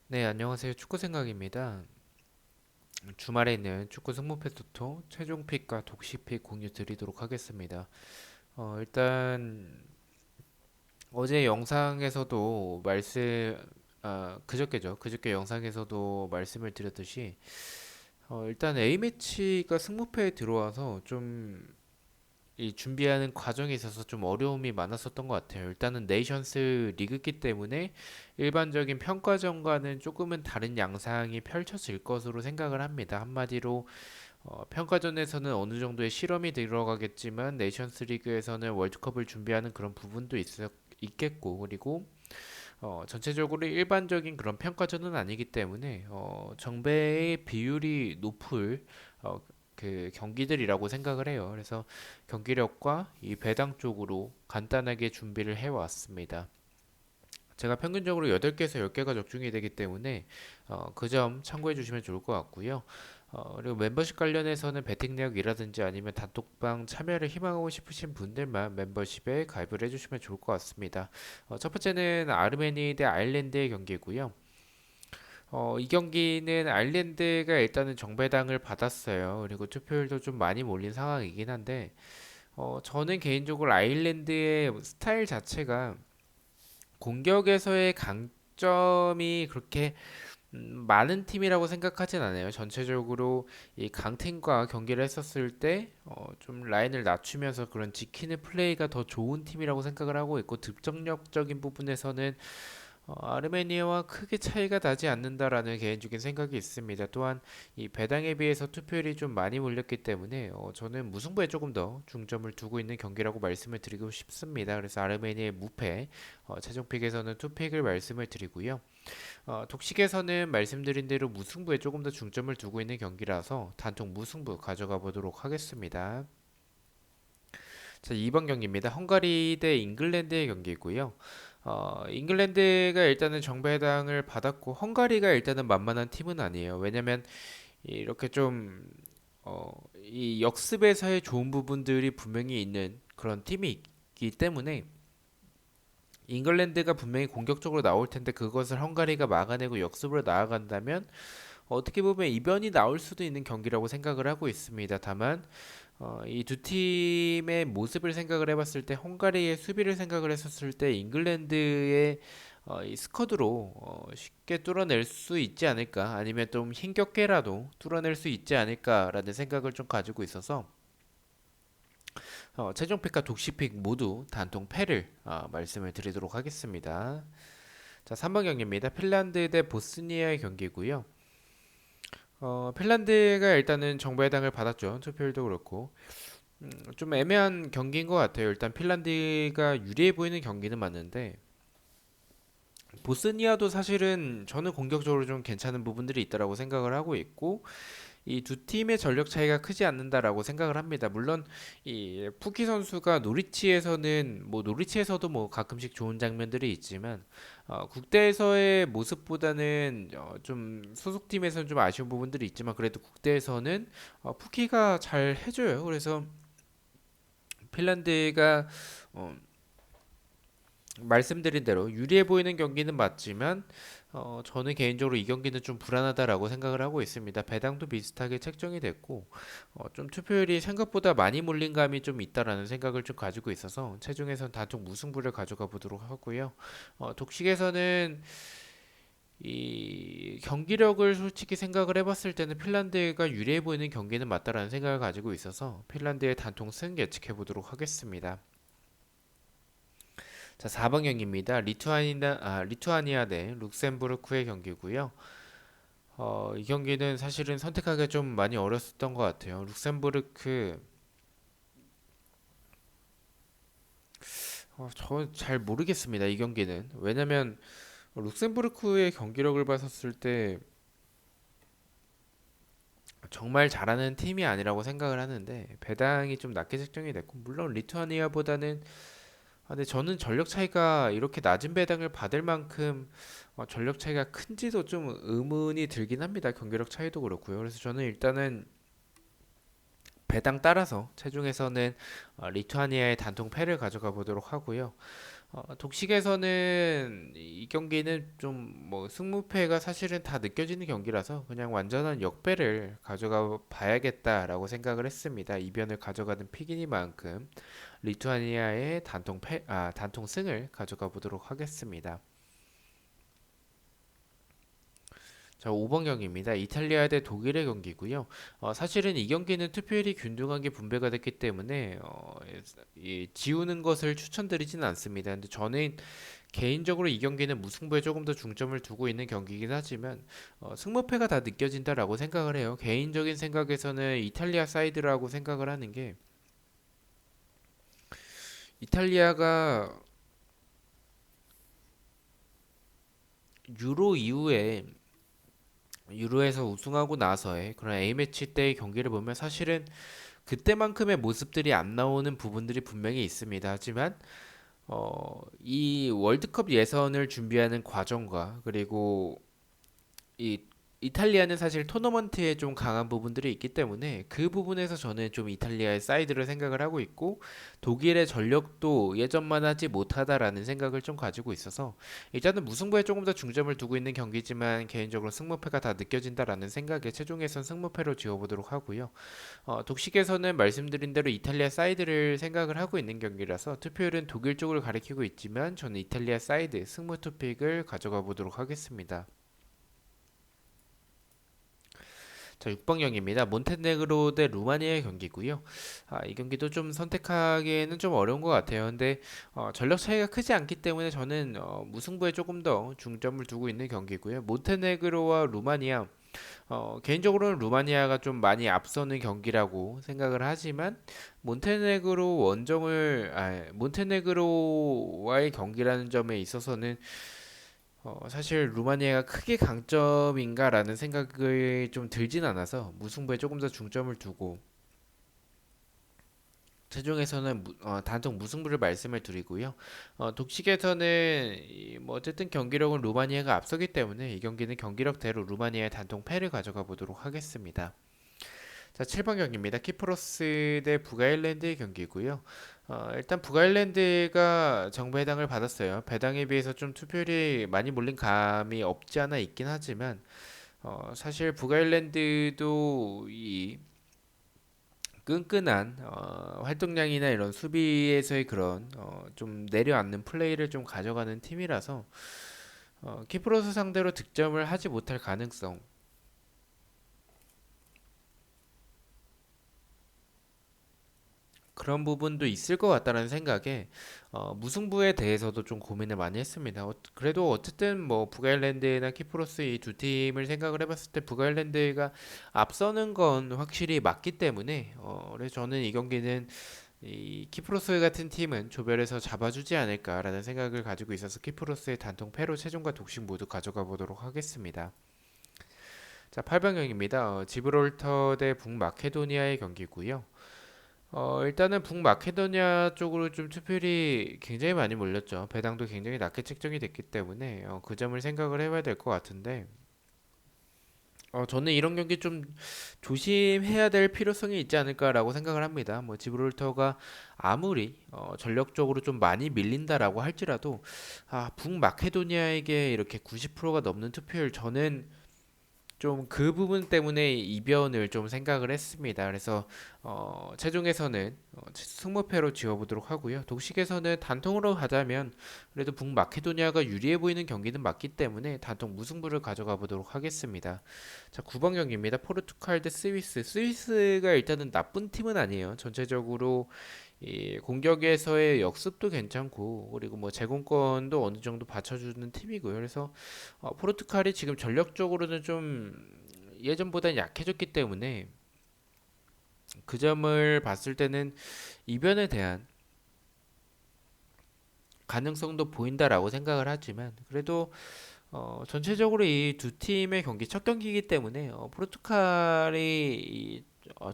네, 안녕하세요. 축구 생각입니다. 주말에 있는 축구 승부패 토토 최종 픽과 독식 픽 공유 드리도록 하겠습니다. 일단 어제 영상에서도 그저께죠. 그저께 영상에서도 말씀을 드렸듯이 일단 A매치가 승부패에 들어와서 좀 이 준비하는 과정에 있어서 좀 어려움이 많았었던 것 같아요. 일단은 네이션스 리그기 때문에 일반적인 평가전과는 조금은 다른 양상이 펼쳐질 것으로 생각을 합니다. 한마디로 평가전에서는 어느 정도의 실험이 들어가겠지만 네이션스 리그에서는 월드컵을 준비하는 그런 부분도 있겠고 그리고 전체적으로 일반적인 그런 평가전은 아니기 때문에 정배의 비율이 높을 어, 그 경기들이라고 생각을 해요. 그래서 경기력과 이 배당 쪽으로 간단하게 준비를 해왔습니다. 제가 평균적으로 8개에서 10개가 적중이 되기 때문에 그 점 참고해 주시면 좋을 것 같고요. 그리고 멤버십 관련해서는 베팅 내역이라든지 아니면 단톡방 참여를 희망하고 싶으신 분들만 멤버십에 가입을 해주시면 좋을 것 같습니다. 첫 번째는 아르메니 대 아일랜드의 경기고요. 이 경기는 아일랜드가 일단은 정배당을 받았어요. 그리고 투표율도 좀 많이 몰린 상황이긴 한데 저는 개인적으로 아일랜드의 스타일 자체가 공격에서의 강점이 그렇게 많은 팀이라고 생각하진 않아요. 전체적으로 이 강팀과 경기를 했었을 때 좀 라인을 낮추면서 그런 지키는 플레이가 더 좋은 팀이라고 생각을 하고 있고 득점력적인 부분에서는 아르메니아와 크게 차이가 나지 않는다라는 개인적인 생각이 있습니다. 또한 이 배당에 비해서 투표율이 좀 많이 몰렸기 때문에 저는 무승부에 조금 더 중점을 두고 있는 경기라고 말씀을 드리고 싶습니다. 그래서 아르메니아의 무패 최종 픽에서는 투픽을 말씀을 드리고요. 독식에서는 말씀드린 대로 무승부에 조금 더 중점을 두고 있는 경기라서 단통 무승부 가져가 보도록 하겠습니다. 자, 2번 경기입니다. 헝가리 대 잉글랜드의 경기고요. 잉글랜드가 일단은 정배당을 받았고 헝가리가 일단은 만만한 팀은 아니에요. 왜냐면 이렇게 좀 이 역습에서의 좋은 부분들이 분명히 있는 그런 팀이 있기 때문에 잉글랜드가 분명히 공격적으로 나올 텐데 그것을 헝가리가 막아내고 역습으로 나아간다면 어떻게 보면 이변이 나올 수도 있는 경기라고 생각을 하고 있습니다. 다만 이 두 팀의 모습을 생각을 해봤을 때 헝가리의 수비를 생각을 했었을 때 잉글랜드의 이 스쿼드로 쉽게 뚫어낼 수 있지 않을까 아니면 좀 힘겹게라도 뚫어낼 수 있지 않을까라는 생각을 좀 가지고 있어서 최종 픽과 독식 픽 모두 단통 패를 말씀을 드리도록 하겠습니다. 자, 3번 경기입니다. 핀란드 대 보스니아의 경기고요. 핀란드가 일단은 정배당을 받았죠. 투표율도 그렇고 좀 애매한 경기인 것 같아요. 일단 핀란드가 유리해 보이는 경기는 맞는데 보스니아도 사실은 저는 공격적으로 좀 괜찮은 부분들이 있다라고 생각을 하고 있고 이 두 팀의 전력 차이가 크지 않는다라고 생각을 합니다. 물론 이 푸키 선수가 노리치에서도 뭐 가끔씩 좋은 장면들이 있지만 국대에서의 모습보다는 좀 소속팀에서는 좀 아쉬운 부분들이 있지만 그래도 국대에서는 푸키가 잘 해줘요. 그래서 핀란드가 어, 말씀드린 대로 유리해 보이는 경기는 맞지만 저는 개인적으로 이 경기는 좀 불안하다라고 생각을 하고 있습니다. 배당도 비슷하게 책정이 됐고 좀 투표율이 생각보다 많이 몰린 감이 좀 있다라는 생각을 좀 가지고 있어서 최종에선 단독 무승부를 가져가 보도록 하고요. 독식에서는 이 경기력을 솔직히 생각을 해봤을 때는 핀란드가 유리해 보이는 경기는 맞다라는 생각을 가지고 있어서 핀란드의 단통 승 예측해 보도록 하겠습니다. 자, 4번 경기입니다. 리투아니아 대 룩셈부르크의 경기고요. 이 경기는 사실은 선택하기가 좀 많이 어렸었던 것 같아요. 룩셈부르크, 저 잘 모르겠습니다. 이 경기는. 왜냐면 룩셈부르크의 경기력을 봤었을 때 정말 잘하는 팀이 아니라고 생각을 하는데 배당이 좀 낮게 책정이 됐고 물론 리투아니아보다는 근데 저는 전력 차이가 이렇게 낮은 배당을 받을 만큼 전력 차이가 큰지도 좀 의문이 들긴 합니다. 경기력 차이도 그렇고요. 그래서 저는 일단은 배당 따라서 체중에서는 리투아니아의 단통 패를 가져가 보도록 하고요. 독식에서는 이 경기는 좀 뭐 승무패가 사실은 다 느껴지는 경기라서 그냥 완전한 역배를 가져가 봐야겠다라고 생각을 했습니다. 이변을 가져가는 픽이니만큼 리투아니아의 단통 승을 가져가 보도록 하겠습니다. 자, 5번 경기입니다. 이탈리아 대 독일의 경기고요. 사실은 이 경기는 투표율이 균등하게 분배가 됐기 때문에 지우는 것을 추천드리지는 않습니다. 근데 저는 개인적으로 이 경기는 무승부에 조금 더 중점을 두고 있는 경기이긴 하지만 승무패가 다 느껴진다라고 생각을 해요. 개인적인 생각에서는 이탈리아 사이드라고 생각을 하는 게 이탈리아가 유로 이후에 유로에서 우승하고 나서의 그런 A매치 때의 경기를 보면 사실은 그때만큼의 모습들이 안 나오는 부분들이 분명히 있습니다. 하지만 이 월드컵 예선을 준비하는 과정과 그리고 이 이탈리아는 사실 토너먼트에 좀 강한 부분들이 있기 때문에 그 부분에서 저는 좀 이탈리아의 사이드를 생각을 하고 있고 독일의 전력도 예전만 하지 못하다라는 생각을 좀 가지고 있어서 일단은 무승부에 조금 더 중점을 두고 있는 경기지만 개인적으로 승무패가 다 느껴진다라는 생각에 최종에선 승무패로 지어보도록 하고요. 독식에서는 말씀드린 대로 이탈리아 사이드를 생각을 하고 있는 경기라서 투표율은 독일 쪽을 가리키고 있지만 저는 이탈리아 사이드 승무 투픽을 가져가 보도록 하겠습니다. 자, 6번 경기입니다. 몬테네그로 대 루마니아의 경기고요. 이 경기도 좀 선택하기에는 좀 어려운 것 같아요. 근데 전력 차이가 크지 않기 때문에 저는 무승부에 조금 더 중점을 두고 있는 경기고요. 몬테네그로와 루마니아 개인적으로는 루마니아가 좀 많이 앞서는 경기라고 생각을 하지만 몬테네그로와의 경기라는 점에 있어서는 사실 루마니아가 크게 강점인가라는 생각이 좀 들진 않아서 무승부에 조금 더 중점을 두고 최종에서는 단독 무승부를 말씀을 드리고요. 독식에서는 뭐 어쨌든 경기력은 루마니아가 앞서기 때문에 이 경기는 경기력대로 루마니아의 단독 패를 가져가 보도록 하겠습니다. 자, 7번 경기입니다. 키프로스 대 북아일랜드의 경기고요. 일단 북아일랜드가 정부 해당을 받았어요. 배당에 비해서 좀 투표율이 많이 몰린 감이 없지 않아 있긴 하지만 사실 북아일랜드도 이 끈끈한 활동량이나 이런 수비에서의 그런 좀 내려앉는 플레이를 좀 가져가는 팀이라서 키프로스 상대로 득점을 하지 못할 가능성 그런 부분도 있을 것 같다는 생각에 무승부에 대해서도 좀 고민을 많이 했습니다. 그래도 어쨌든 뭐 북아일랜드나 키프로스 이 두 팀을 생각을 해봤을 때 북아일랜드가 앞서는 건 확실히 맞기 때문에 그래서 저는 이 경기는 이 키프로스 같은 팀은 조별에서 잡아주지 않을까라는 생각을 가지고 있어서 키프로스의 단통 패로 최종과 독식 모두 가져가 보도록 하겠습니다. 자, 8강경입니다. 지브롤터 대 북마케도니아의 경기고요. 일단은 북마케도니아 쪽으로 좀 투표율이 굉장히 많이 몰렸죠. 배당도 굉장히 낮게 책정이 됐기 때문에 그 점을 생각을 해봐야 될 것 같은데 저는 이런 경기 좀 조심해야 될 필요성이 있지 않을까라고 생각을 합니다. 뭐 지브롤터가 아무리 전력적으로 좀 많이 밀린다라고 할지라도 북마케도니아에게 이렇게 90%가 넘는 투표율 저는 좀 그 부분 때문에 이변을 좀 생각을 했습니다. 그래서 최종에서는 승무패로 지어보도록 하고요. 독식에서는 단통으로 가자면 그래도 북마케도니아가 유리해 보이는 경기는 맞기 때문에 단통 무승부를 가져가 보도록 하겠습니다. 자, 9번 경기입니다. 포르투갈 대 스위스. 스위스가 일단은 나쁜 팀은 아니에요. 전체적으로 이 공격에서의 역습도 괜찮고 그리고 뭐 제공권도 어느 정도 받쳐주는 팀이고요. 그래서 포르투갈이 지금 전력적으로는 좀 예전보다 약해졌기 때문에 그 점을 봤을 때는 이변에 대한 가능성도 보인다라고 생각을 하지만 그래도 전체적으로 이 두 팀의 경기 첫 경기이기 때문에 포르투갈이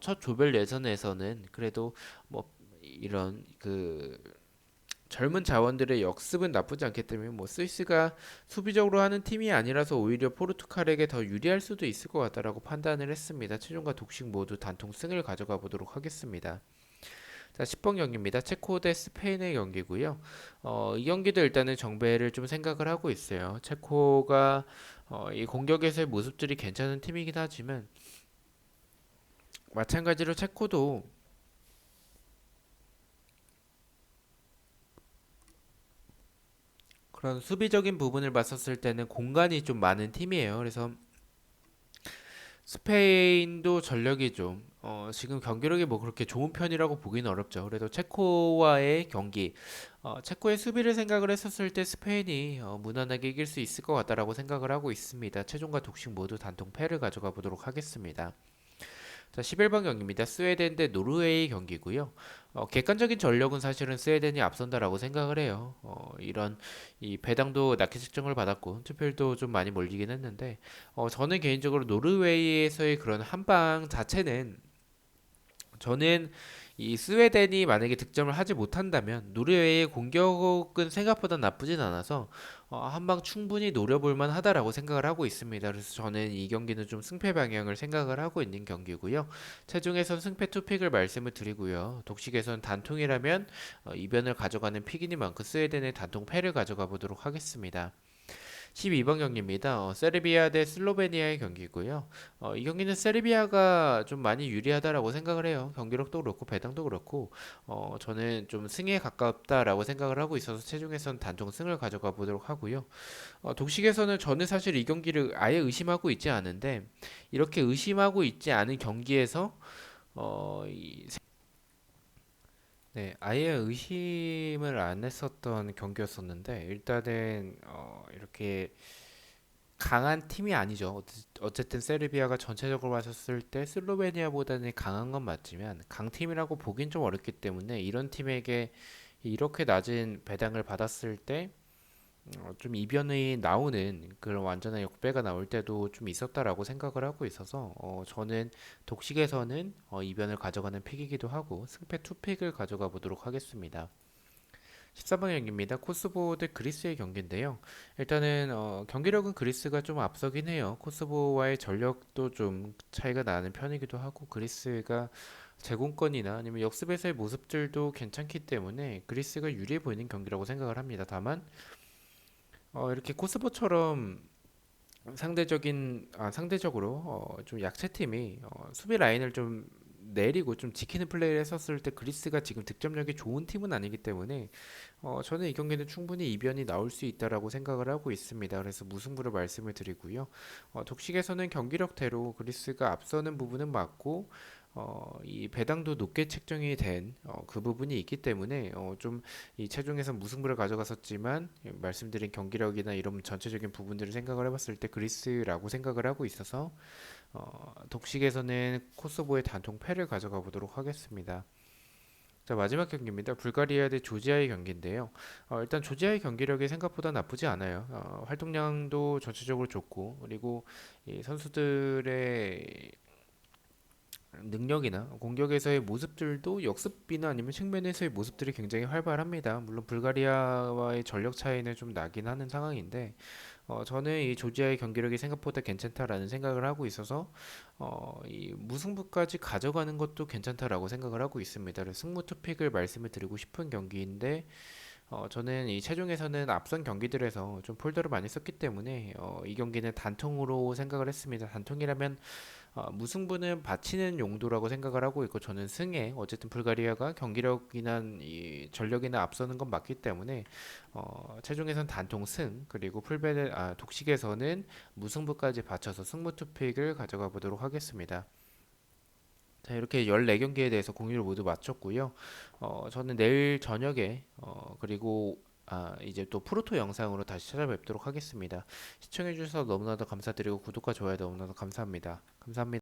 첫 조별 예선에서는 그래도 뭐 이런 그 젊은 자원들의 역습은 나쁘지 않기 때문에 뭐 스위스가 수비적으로 하는 팀이 아니라서 오히려 포르투갈에게 더 유리할 수도 있을 것 같다라고 판단을 했습니다. 최종과 독식 모두 단통 승을 가져가 보도록 하겠습니다. 자, 10번 경기입니다. 체코 대 스페인의 경기고요. 이 경기도 일단은 정배를 좀 생각을 하고 있어요. 체코가 이 공격에서의 모습들이 괜찮은 팀이긴 하지만 마찬가지로 체코도 그런 수비적인 부분을 봤었을 때는 공간이 좀 많은 팀이에요. 그래서 스페인도 전력이 좀 지금 경기력이 뭐 그렇게 좋은 편이라고 보기는 어렵죠. 그래도 체코와의 경기, 체코의 수비를 생각을 했었을 때 스페인이 무난하게 이길 수 있을 것 같다라고 생각을 하고 있습니다. 최종과 독식 모두 단통 패를 가져가 보도록 하겠습니다. 자, 11번 경기입니다. 스웨덴 대 노르웨이 경기고요. 객관적인 전력은 사실은 스웨덴이 앞선다라고 생각을 해요. 이런 이 배당도 낮게 책정을 받았고 투표율도 좀 많이 몰리긴 했는데 저는 개인적으로 노르웨이에서의 그런 한방 자체는 저는 이 스웨덴이 만약에 득점을 하지 못한다면 노르웨이의 공격은 생각보다 나쁘진 않아서 한방 충분히 노려볼 만하다라고 생각을 하고 있습니다. 그래서 저는 이 경기는 좀 승패 방향을 생각을 하고 있는 경기고요. 체중에선 승패 투픽을 말씀을 드리고요. 독식에선 단통이라면 이변을 가져가는 픽이니만큼 스웨덴의 단통 패를 가져가 보도록 하겠습니다. 12번 경기입니다. 세르비아 대 슬로베니아의 경기고요. 이 경기는 세르비아가 좀 많이 유리하다라고 생각을 해요. 경기력도 그렇고 배당도 그렇고 저는 좀 승에 가깝다라고 생각을 하고 있어서 최종에선 단통 승을 가져가 보도록 하고요. 독식에서는 저는 사실 이 경기를 아예 의심하고 있지 않은데 이렇게 의심하고 있지 않은 경기에서 이 네, 아예 의심을 안 했었던 경기였었는데 일단은 이렇게 강한 팀이 아니죠. 어쨌든 세르비아가 전체적으로 봤었을 때 슬로베니아보다는 강한 건 맞지만 강팀이라고 보긴 좀 어렵기 때문에 이런 팀에게 이렇게 낮은 배당을 받았을 때 좀 이변이 나오는 그런 완전한 역배가 나올 때도 좀 있었다라고 생각을 하고 있어서 저는 독식에서는 이변을 가져가는 픽이기도 하고 승패 투픽을 가져가 보도록 하겠습니다. 14번 경기입니다. 코스보 대 그리스의 경기인데요. 일단은 경기력은 그리스가 좀 앞서긴 해요. 코스보와의 전력도 좀 차이가 나는 편이기도 하고 그리스가 제공권이나 아니면 역습에서의 모습들도 괜찮기 때문에 그리스가 유리해 보이는 경기라고 생각을 합니다. 다만 이렇게 코스보처럼 상대적으로 좀 약체 팀이 수비 라인을 좀 내리고 좀 지키는 플레이를 했었을 때 그리스가 지금 득점력이 좋은 팀은 아니기 때문에 저는 이 경기는 충분히 이변이 나올 수 있다라고 생각을 하고 있습니다. 그래서 무승부를 말씀을 드리고요. 독식에서는 경기력대로 그리스가 앞서는 부분은 맞고 이 배당도 높게 책정이 된 그 부분이 있기 때문에 좀 이 최종에서 무승부를 가져갔었지만 말씀드린 경기력이나 이런 전체적인 부분들을 생각을 해봤을 때 그리스라고 생각을 하고 있어서 독식에서는 코소보의 단통 패를 가져가 보도록 하겠습니다. 자, 마지막 경기입니다. 불가리아 대 조지아의 경기인데요. 일단 조지아의 경기력이 생각보다 나쁘지 않아요. 활동량도 전체적으로 좋고 그리고 이 선수들의 능력이나 공격에서의 모습들도 역습이나 아니면 측면에서의 모습들이 굉장히 활발합니다. 물론 불가리아와의 전력 차이는 좀 나긴 하는 상황인데 저는 이 조지아의 경기력이 생각보다 괜찮다라는 생각을 하고 있어서 이 무승부까지 가져가는 것도 괜찮다라고 생각을 하고 있습니다. 그래서 승무 투픽을 말씀을 드리고 싶은 경기인데 저는 이 최종에서는 앞선 경기들에서 좀 폴더를 많이 썼기 때문에 이 경기는 단통으로 생각을 했습니다. 단통이라면 무승부는 바치는 용도라고 생각을 하고 있고 저는 승에 어쨌든 불가리아가 경기력이나 이 전력이나 앞서는 건 맞기 때문에 최종에선 단통 승 그리고 독식에서는 무승부까지 바쳐서 승부 투픽을 가져가 보도록 하겠습니다. 자, 이렇게 14경기에 대해서 공유를 모두 마쳤고요. 저는 내일 저녁에 그리고 이제 또 프로토 영상으로 다시 찾아뵙도록 하겠습니다. 시청해주셔서 너무나도 감사드리고 구독과 좋아요 너무나도 감사합니다. 감사합니다.